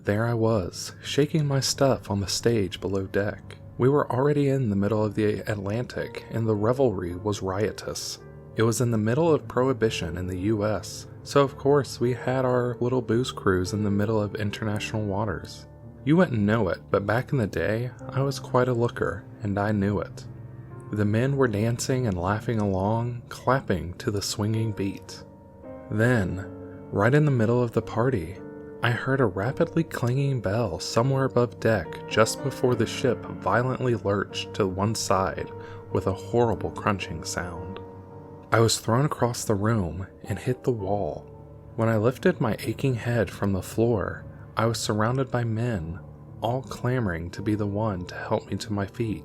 There I was, shaking my stuff on the stage below deck. We were already in the middle of the Atlantic, and the revelry was riotous. It was in the middle of Prohibition in the US, so of course we had our little booze cruise in the middle of international waters. You wouldn't know it, but back in the day, I was quite a looker, and I knew it. The men were dancing and laughing along, clapping to the swinging beat. Then, right in the middle of the party, I heard a rapidly clanging bell somewhere above deck just before the ship violently lurched to one side with a horrible crunching sound. I was thrown across the room and hit the wall. When I lifted my aching head from the floor, I was surrounded by men, all clamoring to be the one to help me to my feet.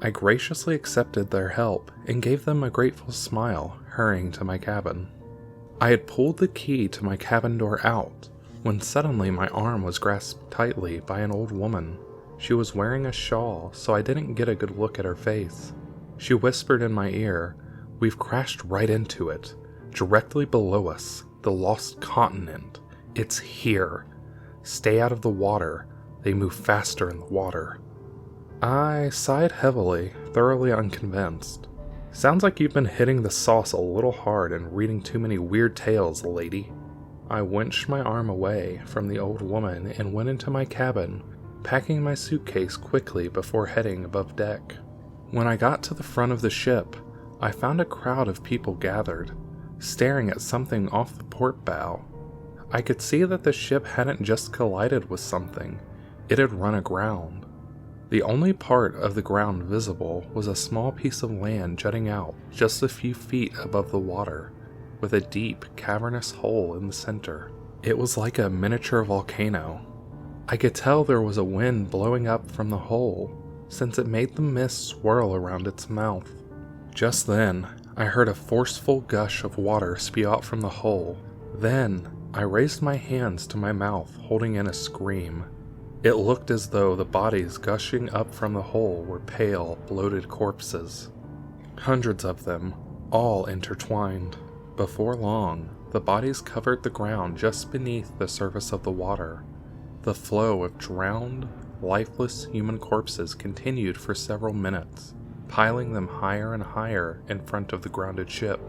I graciously accepted their help and gave them a grateful smile, hurrying to my cabin. I had pulled the key to my cabin door out when suddenly my arm was grasped tightly by an old woman. She was wearing a shawl, so I didn't get a good look at her face. She whispered in my ear, "We've crashed right into it. Directly below us, the lost continent. It's here. Stay out of the water. They move faster in the water." I sighed heavily, thoroughly unconvinced. "Sounds like you've been hitting the sauce a little hard and reading too many weird tales, lady." I winched my arm away from the old woman and went into my cabin, packing my suitcase quickly before heading above deck. When I got to the front of the ship, I found a crowd of people gathered, staring at something off the port bow. I could see that the ship hadn't just collided with something, it had run aground. The only part of the ground visible was a small piece of land jutting out just a few feet above the water, with a deep, cavernous hole in the center. It was like a miniature volcano. I could tell there was a wind blowing up from the hole, since it made the mist swirl around its mouth. Just then, I heard a forceful gush of water spew out from the hole. Then, I raised my hands to my mouth, holding in a scream. It looked as though the bodies gushing up from the hole were pale, bloated corpses. Hundreds of them, all intertwined. Before long, the bodies covered the ground just beneath the surface of the water. The flow of drowned, lifeless human corpses continued for several minutes, piling them higher and higher in front of the grounded ship.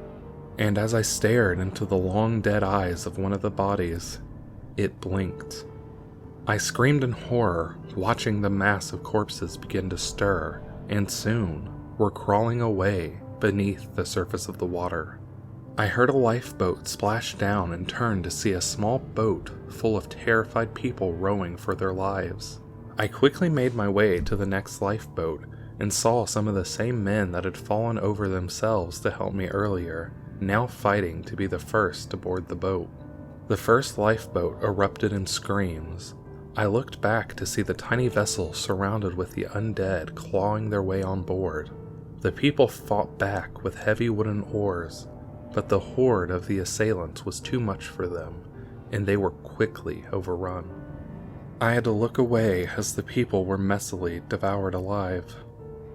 And as I stared into the long dead eyes of one of the bodies, it blinked. I screamed in horror, watching the mass of corpses begin to stir, and soon were crawling away beneath the surface of the water. I heard a lifeboat splash down and turned to see a small boat full of terrified people rowing for their lives. I quickly made my way to the next lifeboat and saw some of the same men that had fallen over themselves to help me earlier, now fighting to be the first to board the boat. The first lifeboat erupted in screams. I looked back to see the tiny vessel surrounded with the undead clawing their way on board. The people fought back with heavy wooden oars, but the horde of the assailants was too much for them, and they were quickly overrun. I had to look away as the people were messily devoured alive.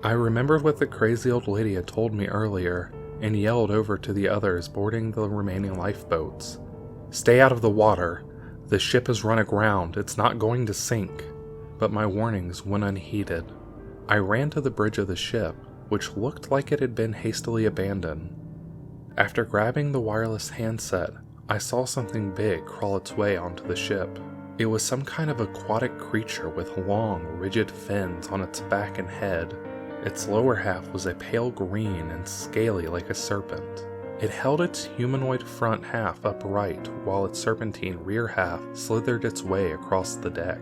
I remembered what the crazy old lady had told me earlier, and yelled over to the others boarding the remaining lifeboats. "Stay out of the water! The ship has run aground, it's not going to sink." But my warnings went unheeded. I ran to the bridge of the ship, which looked like it had been hastily abandoned. After grabbing the wireless handset, I saw something big crawl its way onto the ship. It was some kind of aquatic creature with long, rigid fins on its back and head. Its lower half was a pale green and scaly like a serpent. It held its humanoid front half upright while its serpentine rear half slithered its way across the deck.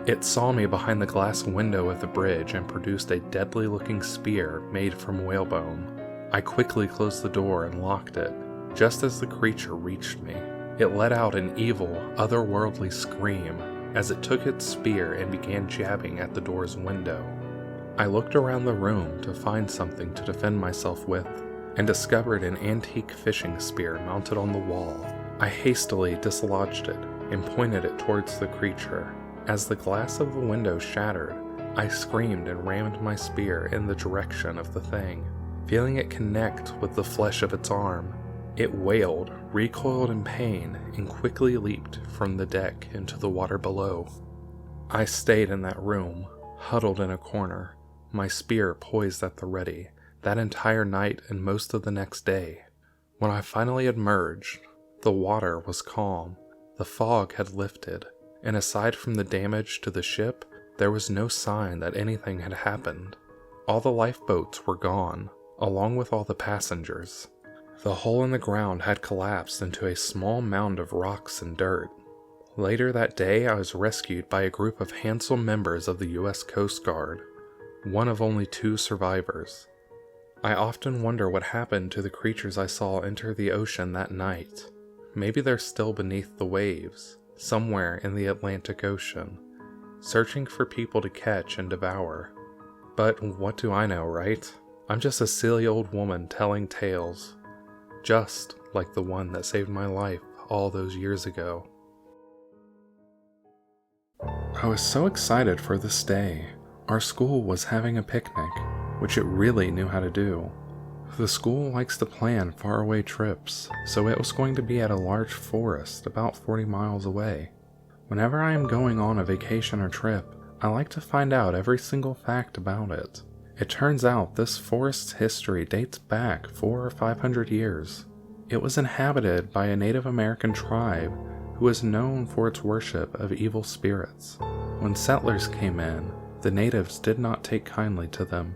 It saw me behind the glass window of the bridge and produced a deadly-looking spear made from whalebone. I quickly closed the door and locked it. Just as the creature reached me, it let out an evil, otherworldly scream as it took its spear and began jabbing at the door's window. I looked around the room to find something to defend myself with, and discovered an antique fishing spear mounted on the wall. I hastily dislodged it and pointed it towards the creature. As the glass of the window shattered, I screamed and rammed my spear in the direction of the thing. Feeling it connect with the flesh of its arm, it wailed, recoiled in pain, and quickly leaped from the deck into the water below. I stayed in that room, huddled in a corner, my spear poised at the ready, that entire night and most of the next day. When I finally emerged, the water was calm, the fog had lifted, and aside from the damage to the ship, there was no sign that anything had happened. All the lifeboats were gone, along with all the passengers. The hole in the ground had collapsed into a small mound of rocks and dirt. Later that day, I was rescued by a group of handsome members of the U.S. Coast Guard, one of only 2 survivors. I often wonder what happened to the creatures I saw enter the ocean that night. Maybe they're still beneath the waves, somewhere in the Atlantic Ocean, searching for people to catch and devour. But what do I know, right? I'm just a silly old woman telling tales, just like the one that saved my life all those years ago. I was so excited for this day. Our school was having a picnic, which it really knew how to do. The school likes to plan faraway trips, so it was going to be at a large forest about 40 miles away. Whenever I am going on a vacation or trip, I like to find out every single fact about it. It turns out this forest's history dates back 400 or 500 years. It was inhabited by a Native American tribe who was known for its worship of evil spirits. When settlers came in, the natives did not take kindly to them.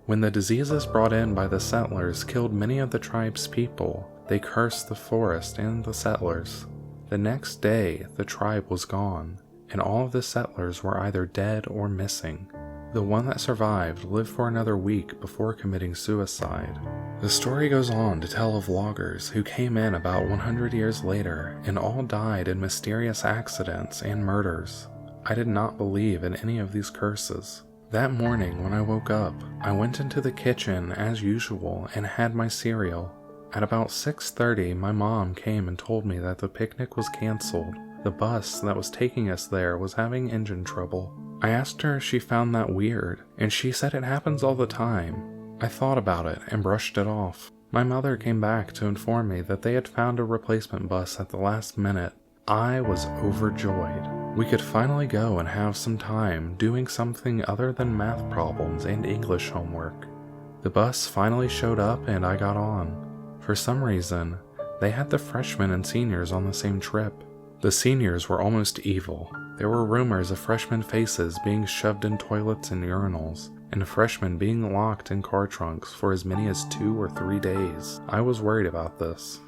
When the diseases brought in by the settlers killed many of the tribe's people, they cursed the forest and the settlers. The next day, the tribe was gone, and all of the settlers were either dead or missing. The one that survived lived for another week before committing suicide. The story goes on to tell of loggers who came in about 100 years later and all died in mysterious accidents and murders. I did not believe in any of these curses. That morning when I woke up, I went into the kitchen as usual and had my cereal. At about 6:30, my mom came and told me that the picnic was canceled. The bus that was taking us there was having engine trouble. I asked her if she found that weird, and she said it happens all the time. I thought about it and brushed it off. My mother came back to inform me that they had found a replacement bus at the last minute. I was overjoyed. We could finally go and have some time doing something other than math problems and English homework. The bus finally showed up and I got on. For some reason, they had the freshmen and seniors on the same trip. The seniors were almost evil. There were rumors of freshman faces being shoved in toilets and urinals, and freshmen being locked in car trunks for as many as 2 or 3 days. I was worried about this.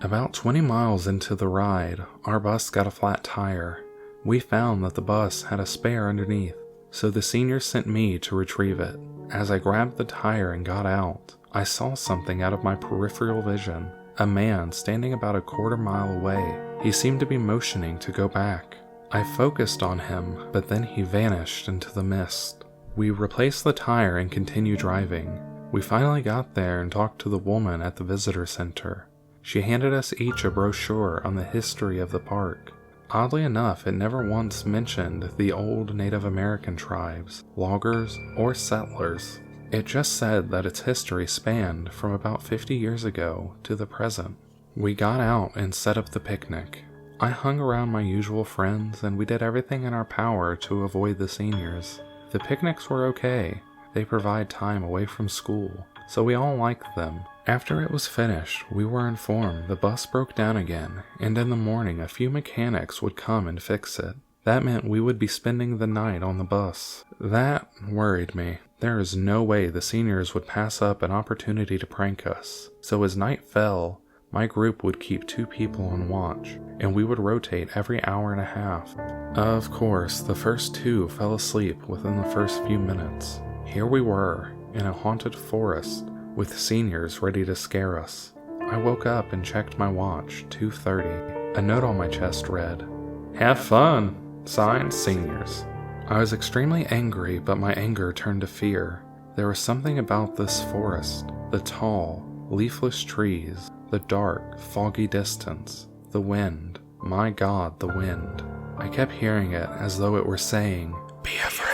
About 20 miles into the ride, our bus got a flat tire. We found that the bus had a spare underneath, so the seniors sent me to retrieve it. As I grabbed the tire and got out, I saw something out of my peripheral vision. A man standing about a quarter mile away. He seemed to be motioning to go back. I focused on him, but then he vanished into the mist. We replaced the tire and continued driving. We finally got there and talked to the woman at the visitor center. She handed us each a brochure on the history of the park. Oddly enough, it never once mentioned the old Native American tribes, loggers, or settlers. It just said that its history spanned from about 50 years ago to the present. We got out and set up the picnic. I hung around my usual friends and we did everything in our power to avoid the seniors. The picnics were okay. They provide time away from school, so we all liked them. After it was finished, we were informed the bus broke down again, and in the morning a few mechanics would come and fix it. That meant we would be spending the night on the bus. That worried me. There is no way the seniors would pass up an opportunity to prank us. So as night fell, my group would keep 2 people on watch, and we would rotate every hour and a half. Of course, the first 2 fell asleep within the first few minutes. Here we were, in a haunted forest, with seniors ready to scare us. I woke up and checked my watch, 2:30. A note on my chest read, "Have fun! Signed, seniors." I was extremely angry, but my anger turned to fear. There was something about this forest, the tall, leafless trees, the dark, foggy distance, the wind. My God, the wind. I kept hearing it as though it were saying, "Be afraid."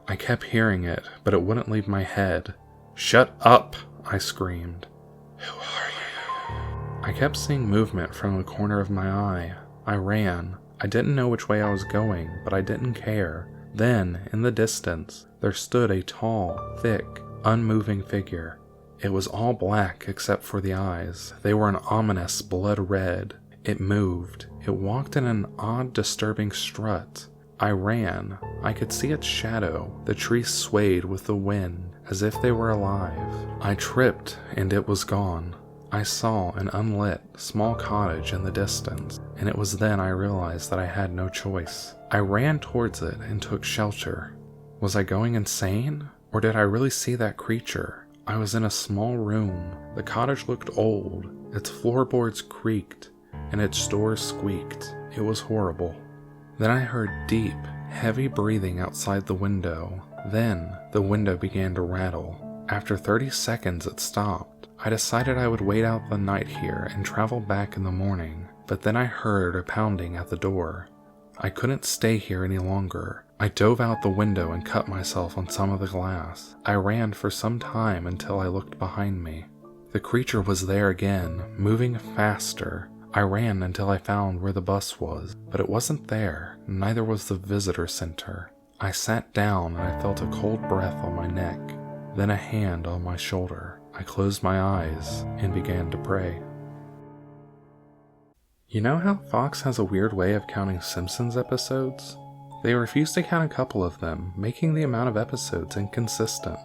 I kept hearing it, but it wouldn't leave my head. "Shut up!" I screamed. "Who are you?" I kept seeing movement from the corner of my eye. I ran. I didn't know which way I was going, but I didn't care. Then, in the distance, there stood a tall, thick, unmoving figure. It was all black except for the eyes. They were an ominous blood red. It moved. It walked in an odd, disturbing strut. I ran. I could see its shadow. The trees swayed with the wind, as if they were alive. I tripped, and it was gone. I saw an unlit, small cottage in the distance, and it was then I realized that I had no choice. I ran towards it and took shelter. Was I going insane? Or did I really see that creature? I was in a small room. The cottage looked old. Its floorboards creaked, and its doors squeaked. It was horrible. Then I heard deep, heavy breathing outside the window. Then the window began to rattle. After 30 seconds it stopped. I decided I would wait out the night here and travel back in the morning, but then I heard a pounding at the door. I couldn't stay here any longer. I dove out the window and cut myself on some of the glass. I ran for some time until I looked behind me. The creature was there again, moving faster. I ran until I found where the bus was, but it wasn't there, neither was the visitor center. I sat down and I felt a cold breath on my neck, then a hand on my shoulder. I closed my eyes and began to pray. You know how Fox has a weird way of counting Simpsons episodes? They refuse to count a couple of them, making the amount of episodes inconsistent.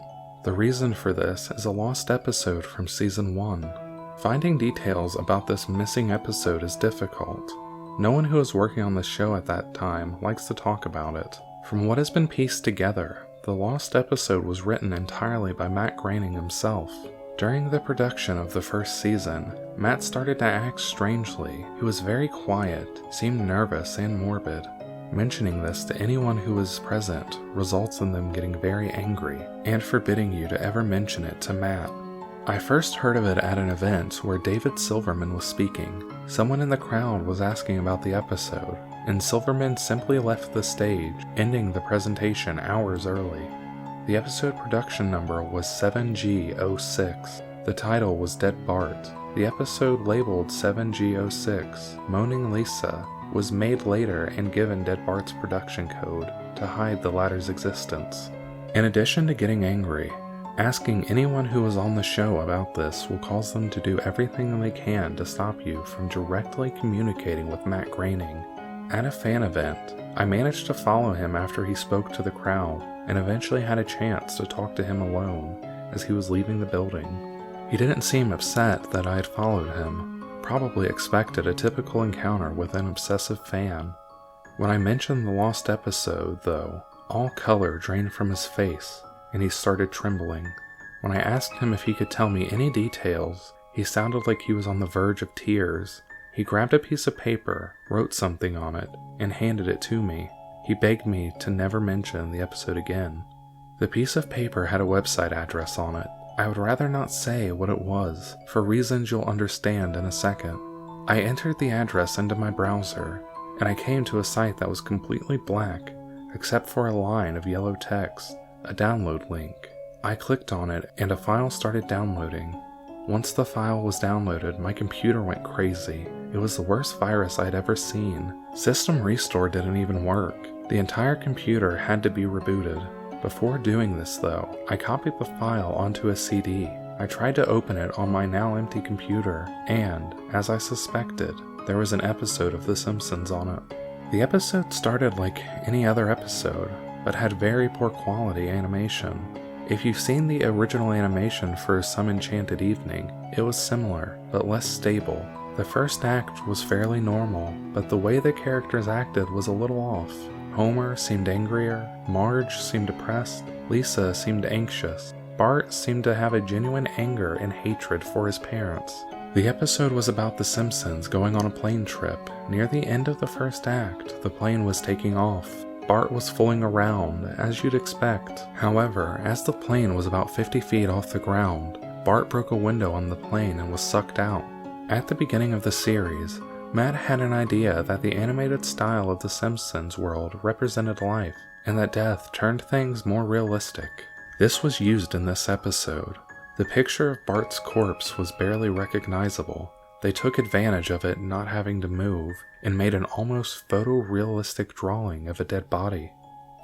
The reason for this is a lost episode from season 1. Finding details about this missing episode is difficult. No one who was working on the show at that time likes to talk about it. From what has been pieced together, the lost episode was written entirely by Matt Groening himself. During the production of the first season, Matt started to act strangely. He was very quiet, seemed nervous and morbid. Mentioning this to anyone who was present results in them getting very angry and forbidding you to ever mention it to Matt. I first heard of it at an event where David Silverman was speaking. Someone in the crowd was asking about the episode, and Silverman simply left the stage, ending the presentation hours early. The episode production number was 7G06. The title was Dead Bart. The episode labeled 7G06, Moaning Lisa, was made later and given Dead Bart's production code to hide the latter's existence. In addition to getting angry, asking anyone who was on the show about this will cause them to do everything they can to stop you from directly communicating with Matt Groening. At a fan event, I managed to follow him after he spoke to the crowd and eventually had a chance to talk to him alone as he was leaving the building. He didn't seem upset that I had followed him, probably expected a typical encounter with an obsessive fan. When I mentioned the lost episode, though, all color drained from his face and he started trembling. When I asked him if he could tell me any details, he sounded like he was on the verge of tears. He grabbed a piece of paper, wrote something on it, and handed it to me. He begged me to never mention the episode again. The piece of paper had a website address on it. I would rather not say what it was, for reasons you'll understand in a second. I entered the address into my browser, and I came to a site that was completely black, except for a line of yellow text, a download link. I clicked on it, and a file started downloading. Once the file was downloaded, my computer went crazy. It was the worst virus I'd ever seen. System Restore didn't even work. The entire computer had to be rebooted. Before doing this though, I copied the file onto a CD. I tried to open it on my now empty computer, and, as I suspected, there was an episode of The Simpsons on it. The episode started like any other episode, but had very poor quality animation. If you've seen the original animation for Some Enchanted Evening, it was similar, but less stable. The first act was fairly normal, but the way the characters acted was a little off. Homer seemed angrier, Marge seemed depressed, Lisa seemed anxious, Bart seemed to have a genuine anger and hatred for his parents. The episode was about the Simpsons going on a plane trip. Near the end of the first act, the plane was taking off. Bart was fooling around, as you'd expect. However, as the plane was about 50 feet off the ground, Bart broke a window on the plane and was sucked out. At the beginning of the series, Matt had an idea that the animated style of the Simpsons world represented life, and that death turned things more realistic. This was used in this episode. The picture of Bart's corpse was barely recognizable. They took advantage of it not having to move and made an almost photorealistic drawing of a dead body.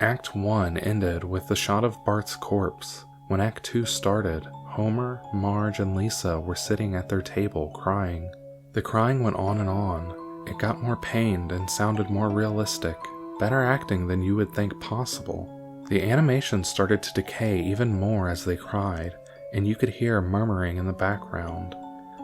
Act 1 ended with the shot of Bart's corpse. When Act 2 started, Homer, Marge, and Lisa were sitting at their table crying. The crying went on and on. It got more pained and sounded more realistic. Better acting than you would think possible. The animation started to decay even more as they cried, and you could hear murmuring in the background.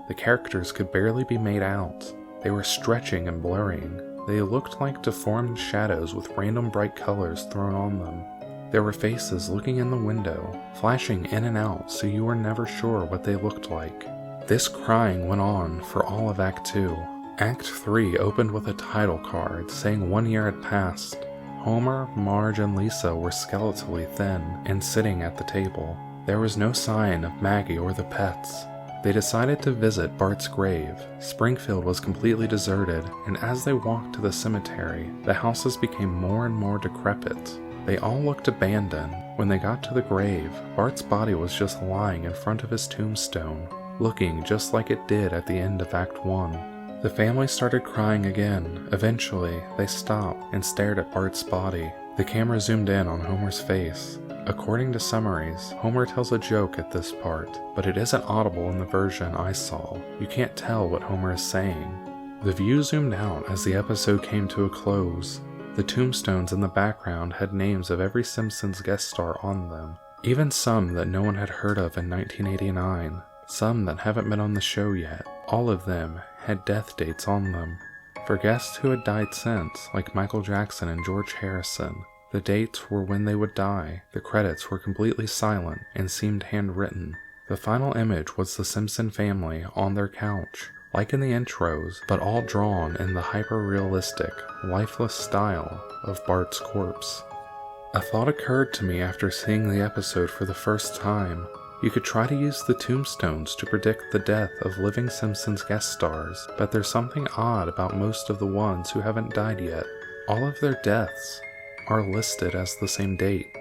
The characters could barely be made out. They were stretching and blurring. They looked like deformed shadows with random bright colors thrown on them. There were faces looking in the window, flashing in and out so you were never sure what they looked like. This crying went on for all of Act 2. Act 3 opened with a title card saying 1 year had passed. Homer, Marge, and Lisa were skeletally thin and sitting at the table. There was no sign of Maggie or the pets. They decided to visit Bart's grave. Springfield was completely deserted, and as they walked to the cemetery, the houses became more and more decrepit. They all looked abandoned. When they got to the grave, Bart's body was just lying in front of his tombstone, looking just like it did at the end of Act 1. The family started crying again. Eventually, they stopped and stared at Bart's body. The camera zoomed in on Homer's face. According to summaries, Homer tells a joke at this part, but it isn't audible in the version I saw. You can't tell what Homer is saying. The view zoomed out as the episode came to a close. The tombstones in the background had names of every Simpsons guest star on them, even some that no one had heard of in 1989, some that haven't been on the show yet. All of them had death dates on them. For guests who had died since, like Michael Jackson and George Harrison, the dates were when they would die. The credits were completely silent and seemed handwritten. The final image was the Simpson family on their couch, like in the intros, but all drawn in the hyper-realistic, lifeless style of Bart's corpse. A thought occurred to me after seeing the episode for the first time. You could try to use the tombstones to predict the death of living Simpsons guest stars, but there's something odd about most of the ones who haven't died yet. All of their deaths are listed as the same date.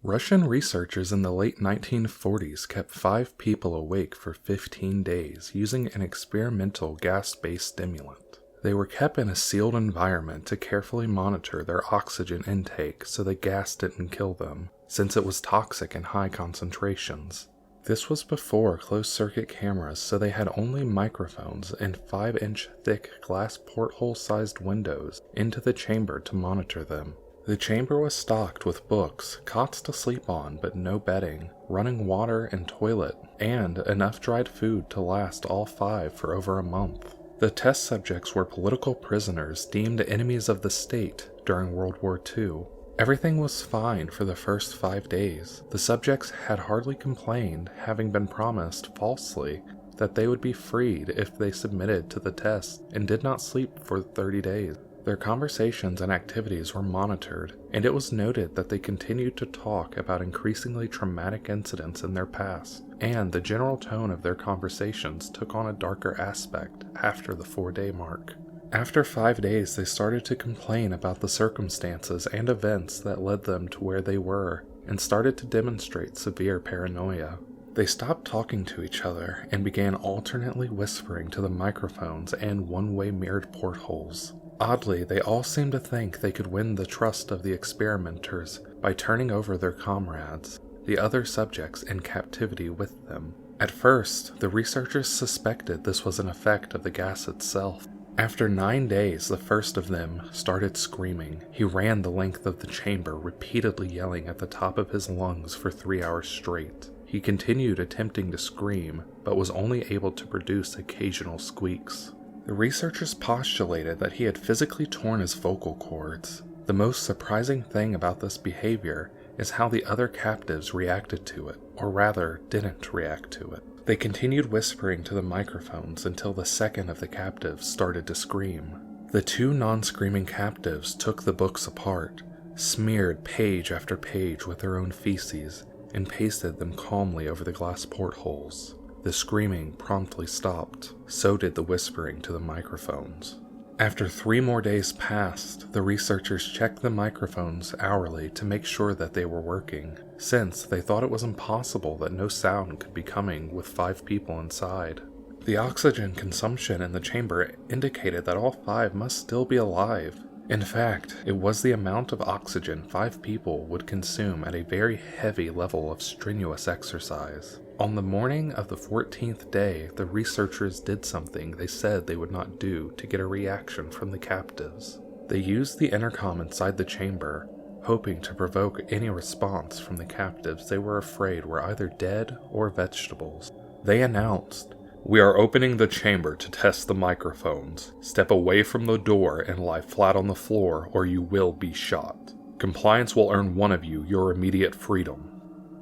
Russian researchers in the late 1940s kept 5 people awake for 15 days using an experimental gas-based stimulant. They were kept in a sealed environment to carefully monitor their oxygen intake so the gas didn't kill them, since it was toxic in high concentrations. This was before closed-circuit cameras, so they had only microphones and 5-inch thick glass porthole-sized windows into the chamber to monitor them. The chamber was stocked with books, cots to sleep on but no bedding, running water and toilet, and enough dried food to last all 5 for over a month. The test subjects were political prisoners deemed enemies of the state during World War II. Everything was fine for the first 5 days. The subjects had hardly complained, having been promised falsely that they would be freed if they submitted to the test and did not sleep for 30 days. Their conversations and activities were monitored, and it was noted that they continued to talk about increasingly traumatic incidents in their past, and the general tone of their conversations took on a darker aspect after the 4-day mark. After 5 days, they started to complain about the circumstances and events that led them to where they were, and started to demonstrate severe paranoia. They stopped talking to each other and began alternately whispering to the microphones and one-way mirrored portholes. Oddly, they all seemed to think they could win the trust of the experimenters by turning over their comrades, the other subjects in captivity with them. At first, the researchers suspected this was an effect of the gas itself. After 9 days, the first of them started screaming. He ran the length of the chamber, repeatedly yelling at the top of his lungs for 3 hours straight. He continued attempting to scream, but was only able to produce occasional squeaks. The researchers postulated that he had physically torn his vocal cords. The most surprising thing about this behavior is how the other captives reacted to it, or rather, didn't react to it. They continued whispering to the microphones until the second of the captives started to scream. The 2 non-screaming captives took the books apart, smeared page after page with their own feces, and pasted them calmly over the glass portholes. The screaming promptly stopped. So did the whispering to the microphones. After 3 more days passed, the researchers checked the microphones hourly to make sure that they were working, since they thought it was impossible that no sound could be coming with 5 people inside. The oxygen consumption in the chamber indicated that all 5 must still be alive. In fact, it was the amount of oxygen 5 people would consume at a very heavy level of strenuous exercise. On the morning of the 14th day, the researchers did something they said they would not do to get a reaction from the captives. They used the intercom inside the chamber, hoping to provoke any response from the captives they were afraid were either dead or vegetables. They announced, "We are opening the chamber to test the microphones. Step away from the door and lie flat on the floor or you will be shot. Compliance will earn one of you your immediate freedom."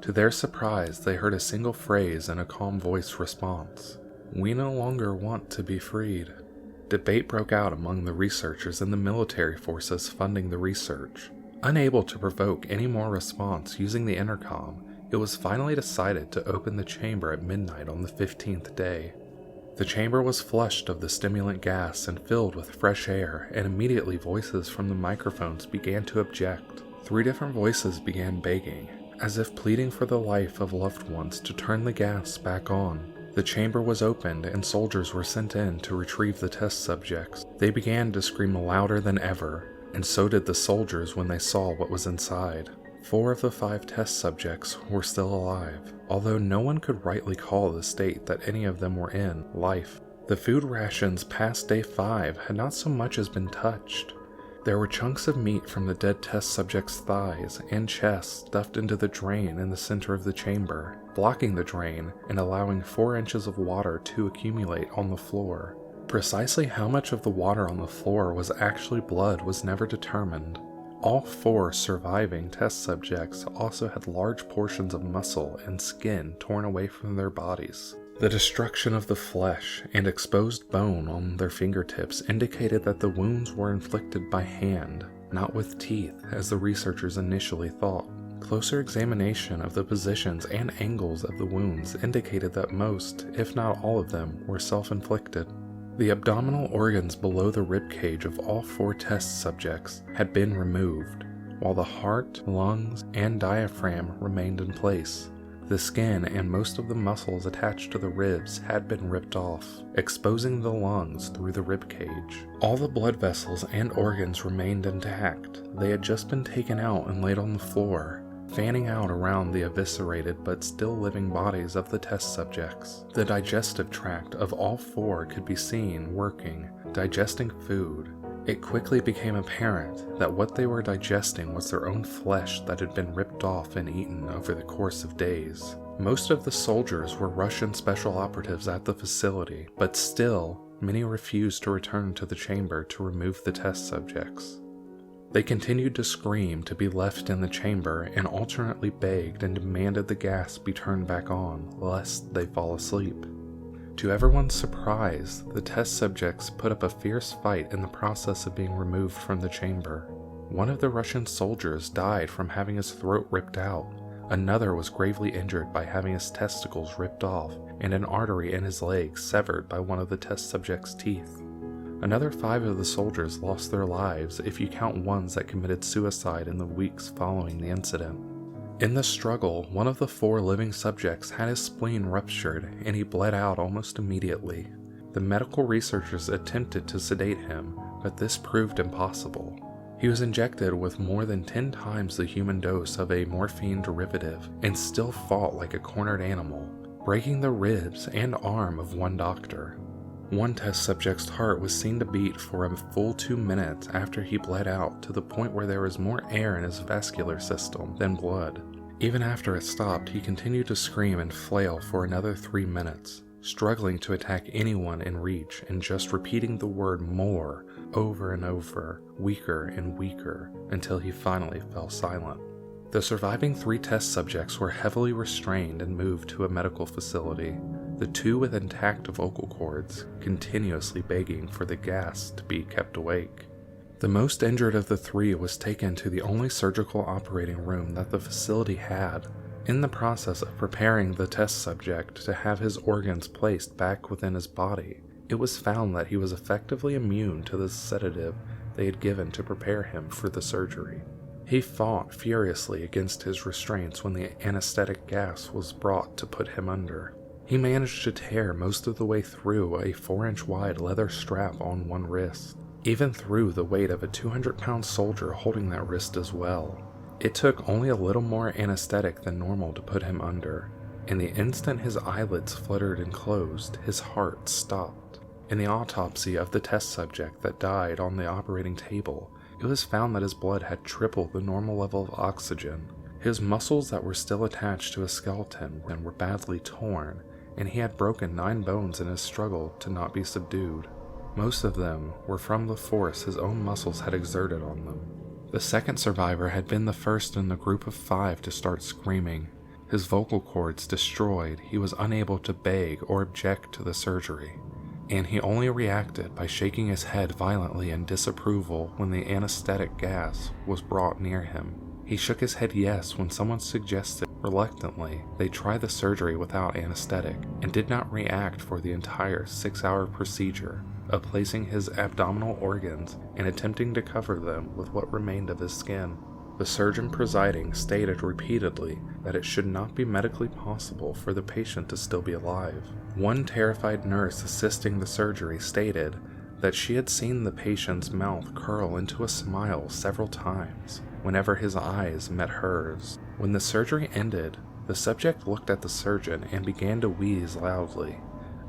To their surprise, they heard a single phrase in a calm voice response. "We no longer want to be freed." Debate broke out among the researchers and the military forces funding the research. Unable to provoke any more response using the intercom, it was finally decided to open the chamber at midnight on the 15th day. The chamber was flushed of the stimulant gas and filled with fresh air, and immediately voices from the microphones began to object. 3 different voices began begging, as if pleading for the life of loved ones, to turn the gas back on. The chamber was opened and soldiers were sent in to retrieve the test subjects. They began to scream louder than ever, and so did the soldiers when they saw what was inside. 4 of the 5 test subjects were still alive, although no one could rightly call the state that any of them were in life. The food rations past day 5 had not so much as been touched. There were chunks of meat from the dead test subject's thighs and chest stuffed into the drain in the center of the chamber, blocking the drain and allowing 4 inches of water to accumulate on the floor. Precisely how much of the water on the floor was actually blood was never determined. All 4 surviving test subjects also had large portions of muscle and skin torn away from their bodies. The destruction of the flesh and exposed bone on their fingertips indicated that the wounds were inflicted by hand, not with teeth, as the researchers initially thought. Closer examination of the positions and angles of the wounds indicated that most, if not all of them, were self-inflicted. The abdominal organs below the ribcage of all 4 test subjects had been removed, while the heart, lungs, and diaphragm remained in place. The skin and most of the muscles attached to the ribs had been ripped off, exposing the lungs through the ribcage. All the blood vessels and organs remained intact. They had just been taken out and laid on the floor, fanning out around the eviscerated but still living bodies of the test subjects. The digestive tract of all 4 could be seen working, digesting food. It quickly became apparent that what they were digesting was their own flesh that had been ripped off and eaten over the course of days. Most of the soldiers were Russian special operatives at the facility, but still, many refused to return to the chamber to remove the test subjects. They continued to scream to be left in the chamber and alternately begged and demanded the gas be turned back on, lest they fall asleep. To everyone's surprise, the test subjects put up a fierce fight in the process of being removed from the chamber. One of the Russian soldiers died from having his throat ripped out. Another was gravely injured by having his testicles ripped off and an artery in his leg severed by one of the test subject's teeth. Another 5 of the soldiers lost their lives if you count ones that committed suicide in the weeks following the incident. In the struggle, one of the 4 living subjects had his spleen ruptured and he bled out almost immediately. The medical researchers attempted to sedate him, but this proved impossible. He was injected with more than 10 times the human dose of a morphine derivative and still fought like a cornered animal, breaking the ribs and arm of one doctor. One test subject's heart was seen to beat for a full 2 minutes after he bled out, to the point where there was more air in his vascular system than blood. Even after it stopped, he continued to scream and flail for another 3 minutes, struggling to attack anyone in reach and just repeating the word "more" over and over, weaker and weaker, until he finally fell silent. The surviving 3 test subjects were heavily restrained and moved to a medical facility, the 2 with intact vocal cords continuously begging for the gas to be kept awake. The most injured of the 3 was taken to the only surgical operating room that the facility had. In the process of preparing the test subject to have his organs placed back within his body, It was found that he was effectively immune to the sedative they had given to prepare him for the surgery. He fought furiously against his restraints when the anesthetic gas was brought to put him under. He managed to tear most of the way through a 4-inch wide leather strap on one wrist, even through the weight of a 200-pound soldier holding that wrist as well. It took only a little more anesthetic than normal to put him under, and the instant his eyelids fluttered and closed, his heart stopped. In the autopsy of the test subject that died on the operating table, it was found that his blood had triple the normal level of oxygen. His muscles that were still attached to his skeleton were badly torn, and he had broken 9 bones in his struggle to not be subdued. Most of them were from the force his own muscles had exerted on them. The second survivor had been the first in the group of 5 to start screaming. His vocal cords destroyed, he was unable to beg or object to the surgery, and he only reacted by shaking his head violently in disapproval when the anesthetic gas was brought near him. He shook his head yes when someone suggested reluctantly they try the surgery without anesthetic, and did not react for the entire 6-hour procedure of placing his abdominal organs and attempting to cover them with what remained of his skin. The surgeon presiding stated repeatedly that it should not be medically possible for the patient to still be alive. One terrified nurse assisting the surgery stated that she had seen the patient's mouth curl into a smile several times whenever his eyes met hers. When the surgery ended, the subject looked at the surgeon and began to wheeze loudly,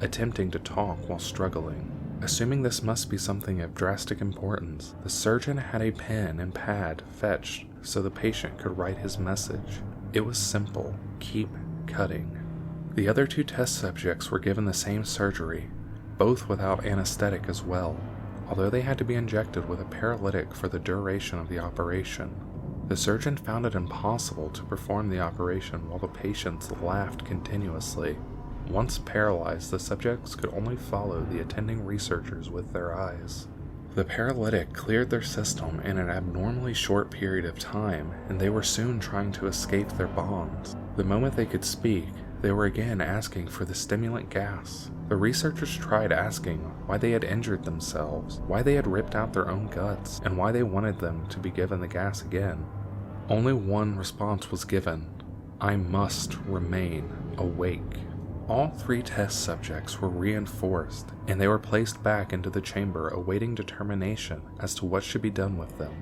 attempting to talk while struggling. Assuming this must be something of drastic importance, the surgeon had a pen and pad fetched so the patient could write his message. It was simple: keep cutting. The other 2 test subjects were given the same surgery, both without anesthetic as well, although they had to be injected with a paralytic for the duration of the operation. The surgeon found it impossible to perform the operation while the patients laughed continuously. Once paralyzed, the subjects could only follow the attending researchers with their eyes. The paralytic cleared their system in an abnormally short period of time, and they were soon trying to escape their bonds. The moment they could speak, they were again asking for the stimulant gas. The researchers tried asking why they had injured themselves, why they had ripped out their own guts, and why they wanted them to be given the gas again. Only one response was given: "I must remain awake." All 3 test subjects were reinforced, and they were placed back into the chamber awaiting determination as to what should be done with them.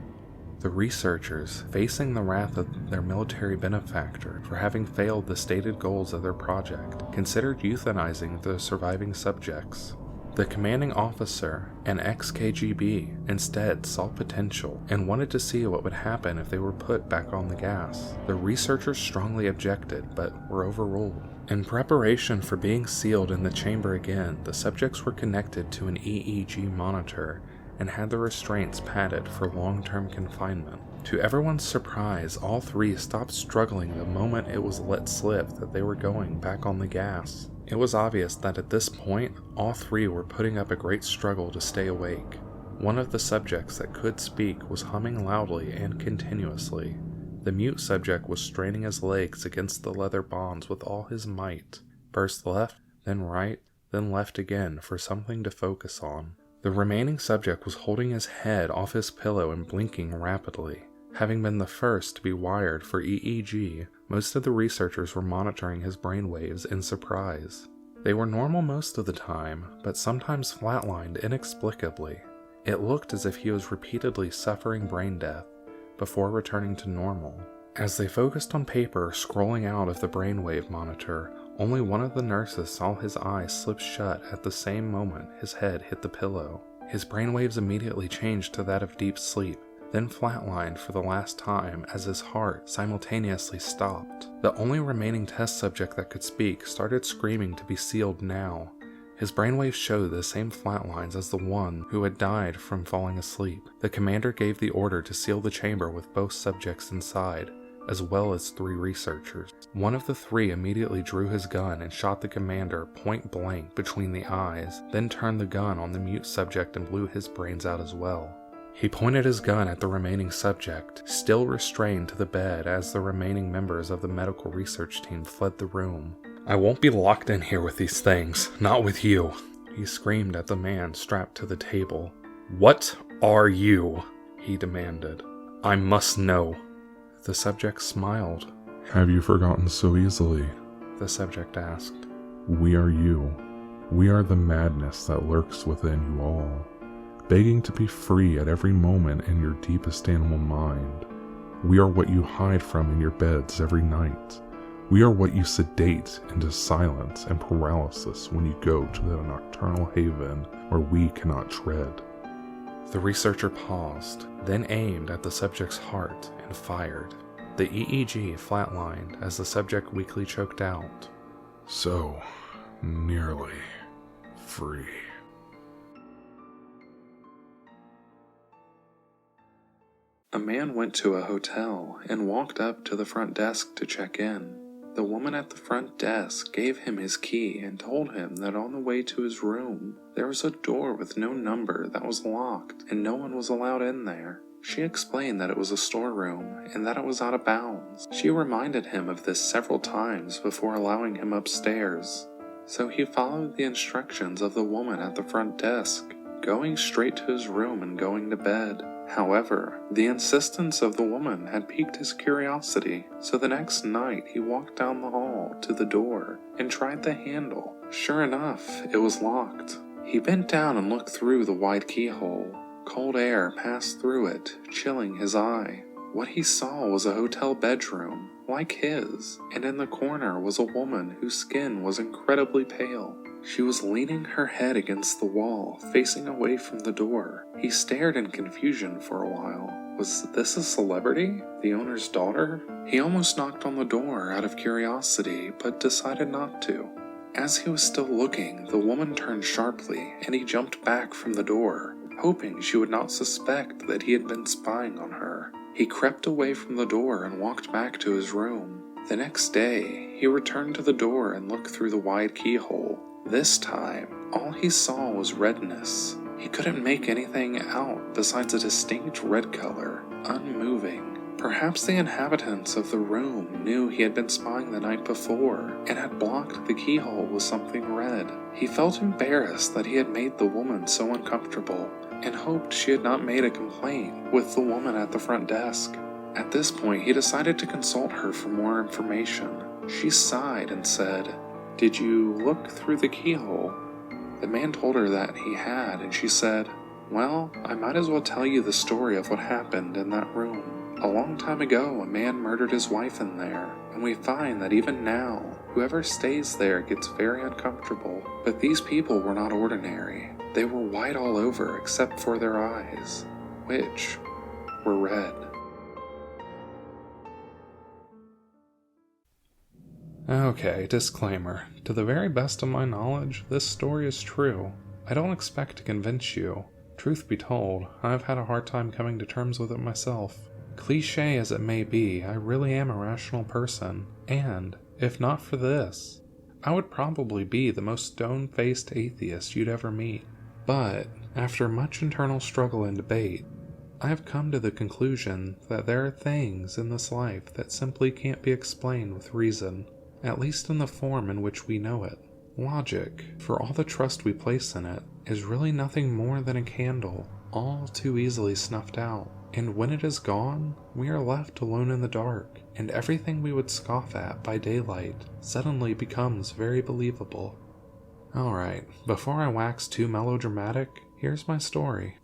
The researchers, facing the wrath of their military benefactor for having failed the stated goals of their project, considered euthanizing the surviving subjects. The commanding officer, an ex-KGB, instead saw potential and wanted to see what would happen if they were put back on the gas. The researchers strongly objected, but were overruled. In preparation for being sealed in the chamber again, the subjects were connected to an EEG monitor and had the restraints padded for long-term confinement. To everyone's surprise, all 3 stopped struggling the moment it was let slip that they were going back on the gas. It was obvious that at this point, all 3 were putting up a great struggle to stay awake. One of the subjects that could speak was humming loudly and continuously. The mute subject was straining his legs against the leather bonds with all his might, first left, then right, then left again for something to focus on. The remaining subject was holding his head off his pillow and blinking rapidly. Having been the first to be wired for EEG, most of the researchers were monitoring his brainwaves in surprise. They were normal most of the time, but sometimes flatlined inexplicably. It looked as if he was repeatedly suffering brain death before returning to normal. As they focused on paper scrolling out of the brainwave monitor, only one of the nurses saw his eyes slip shut at the same moment his head hit the pillow. His brainwaves immediately changed to that of deep sleep, then flatlined for the last time as his heart simultaneously stopped. The only remaining test subject that could speak started screaming to be sealed now. His brainwaves showed the same flatlines as the one who had died from falling asleep. The commander gave the order to seal the chamber with both subjects inside, as well as 3 researchers. One of the 3 immediately drew his gun and shot the commander point blank between the eyes, then turned the gun on the mute subject and blew his brains out as well. He pointed his gun at the remaining subject, still restrained to the bed as the remaining members of the medical research team fled the room. "I won't be locked in here with these things, not with you," he screamed at the man strapped to the table. "What are you?" he demanded. "I must know." The subject smiled. "Have you forgotten so easily?" the subject asked. "We are you. We are the madness that lurks within you all, begging to be free at every moment in your deepest animal mind. We are what you hide from in your beds every night. We are what you sedate into silence and paralysis when you go to the nocturnal haven where we cannot tread." The researcher paused, then aimed at the subject's heart and fired. The EEG flatlined as the subject weakly choked out, "So, nearly free." A man went to a hotel and walked up to the front desk to check in. The woman at the front desk gave him his key and told him that on the way to his room, there was a door with no number that was locked and no one was allowed in there. She explained that it was a storeroom and that it was out of bounds. She reminded him of this several times before allowing him upstairs. So he followed the instructions of the woman at the front desk, going straight to his room and going to bed. However, the insistence of the woman had piqued his curiosity, so the next night he walked down the hall to the door and tried the handle. Sure enough, it was locked. He bent down and looked through the wide keyhole. Cold air passed through it, chilling his eye. What he saw was a hotel bedroom, like his, and in the corner was a woman whose skin was incredibly pale. She was leaning her head against the wall, facing away from the door. He stared in confusion for a while. Was this a celebrity? The owner's daughter? He almost knocked on the door out of curiosity, but decided not to. As he was still looking, the woman turned sharply, and he jumped back from the door, hoping she would not suspect that he had been spying on her. He crept away from the door and walked back to his room. The next day, he returned to the door and looked through the wide keyhole. This time, all he saw was redness. He couldn't make anything out besides a distinct red color, unmoving. Perhaps the inhabitants of the room knew he had been spying the night before and had blocked the keyhole with something red. He felt embarrassed that he had made the woman so uncomfortable and hoped she had not made a complaint with the woman at the front desk. At this point, he decided to consult her for more information. She sighed and said, "Did you look through the keyhole?" The man told her that he had, and she said, "Well, I might as well tell you the story of what happened in that room. A long time ago, a man murdered his wife in there, and we find that even now, whoever stays there gets very uncomfortable. But these people were not ordinary. They were white all over except for their eyes, which were red." Okay, disclaimer. To the very best of my knowledge, this story is true. I don't expect to convince you. Truth be told, I've had a hard time coming to terms with it myself. Cliché as it may be, I really am a rational person, and, if not for this, I would probably be the most stone-faced atheist you'd ever meet. But, after much internal struggle and debate, I have come to the conclusion that there are things in this life that simply can't be explained with reason, at least in the form in which we know it. Logic, for all the trust we place in it, is really nothing more than a candle, all too easily snuffed out. And when it is gone, we are left alone in the dark, and everything we would scoff at by daylight suddenly becomes very believable. Alright, before I wax too melodramatic, here's my story.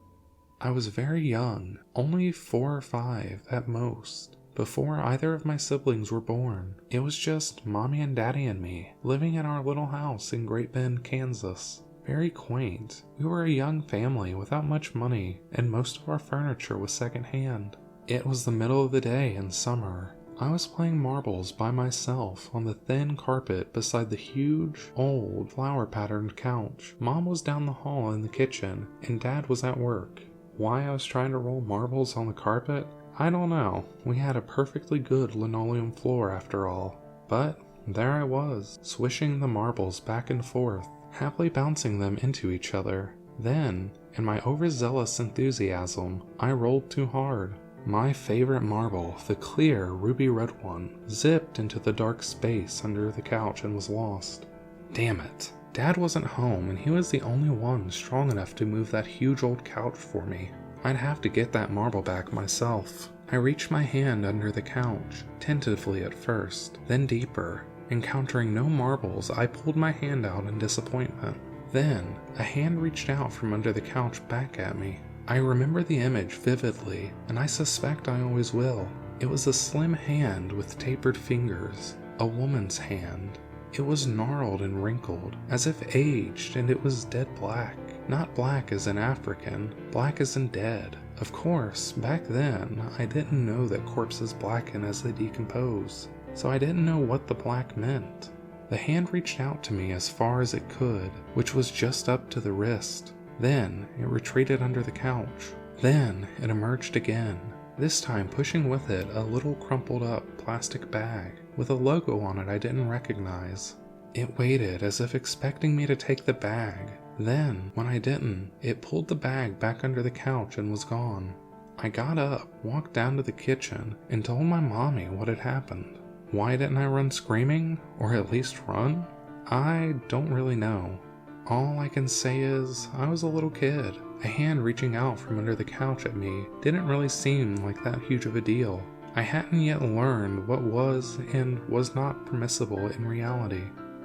I was very young, only 4 or 5 at most, before either of my siblings were born. It was just Mommy and Daddy and me, living in our little house in Great Bend, Kansas. Very quaint. We were a young family without much money, and most of our furniture was secondhand. It was the middle of the day in summer. I was playing marbles by myself on the thin carpet beside the huge, old, flower-patterned couch. Mom was down the hall in the kitchen, and Dad was at work. Why I was trying to roll marbles on the carpet? I don't know. We had a perfectly good linoleum floor after all. But there I was, swishing the marbles back and forth, happily bouncing them into each other. Then, in my overzealous enthusiasm, I rolled too hard. My favorite marble, the clear ruby red one, zipped into the dark space under the couch and was lost. Damn it. Dad wasn't home, and he was the only one strong enough to move that huge old couch for me. I'd have to get that marble back myself. I reached my hand under the couch, tentatively at first, then deeper. Encountering no marbles, I pulled my hand out in disappointment. Then, a hand reached out from under the couch back at me. I remember the image vividly, and I suspect I always will. It was a slim hand with tapered fingers, a woman's hand. It was gnarled and wrinkled, as if aged, and it was dead black. Not black as in African, black as in dead. Of course, back then, I didn't know that corpses blacken as they decompose, so I didn't know what the black meant. The hand reached out to me as far as it could, which was just up to the wrist. Then, it retreated under the couch. Then, it emerged again, this time pushing with it a little crumpled up plastic bag with a logo on it I didn't recognize. It waited as if expecting me to take the bag. Then, when I didn't, it pulled the bag back under the couch and was gone. I got up, walked down to the kitchen, and told my mommy what had happened. Why didn't I run screaming, or at least run? I don't really know. All I can say is, I was a little kid. A hand reaching out from under the couch at me didn't really seem like that huge of a deal. I hadn't yet learned what was and was not permissible in reality.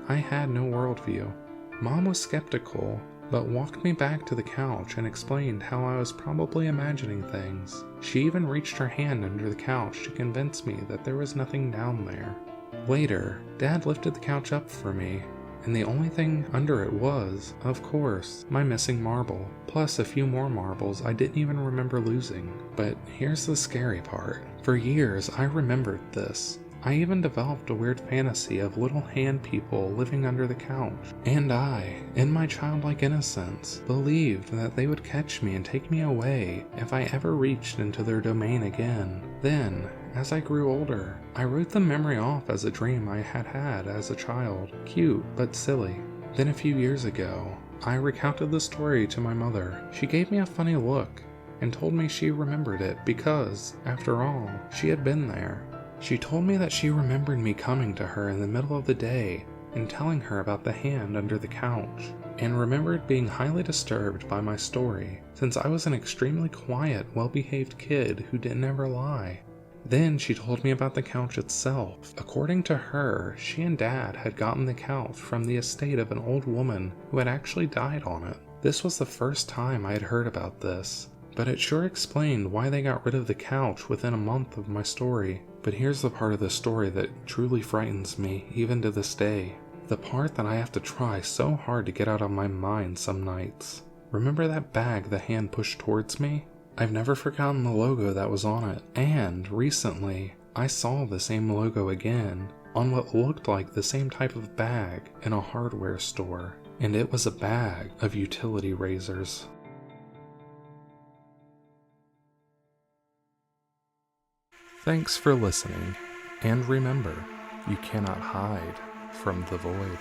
I had no worldview. Mom was skeptical, but walked me back to the couch and explained how I was probably imagining things. She even reached her hand under the couch to convince me that there was nothing down there. Later, Dad lifted the couch up for me, and the only thing under it was, of course, my missing marble, plus a few more marbles I didn't even remember losing. But here's the scary part. For years, I remembered this. I even developed a weird fantasy of little hand people living under the couch, and I, in my childlike innocence, believed that they would catch me and take me away if I ever reached into their domain again. Then, as I grew older, I wrote the memory off as a dream I had had as a child, cute but silly. Then a few years ago, I recounted the story to my mother. She gave me a funny look and told me she remembered it because, after all, she had been there. She told me that she remembered me coming to her in the middle of the day and telling her about the hand under the couch, and remembered being highly disturbed by my story, since I was an extremely quiet, well-behaved kid who didn't ever lie. Then she told me about the couch itself. According to her, she and Dad had gotten the couch from the estate of an old woman who had actually died on it. This was the first time I had heard about this, but it sure explained why they got rid of the couch within a month of my story. But here's the part of the story that truly frightens me, even to this day. The part that I have to try so hard to get out of my mind some nights. Remember that bag the hand pushed towards me? I've never forgotten the logo that was on it, and recently, I saw the same logo again, on what looked like the same type of bag in a hardware store, and it was a bag of utility razors. Thanks for listening, and remember, you cannot hide from the void.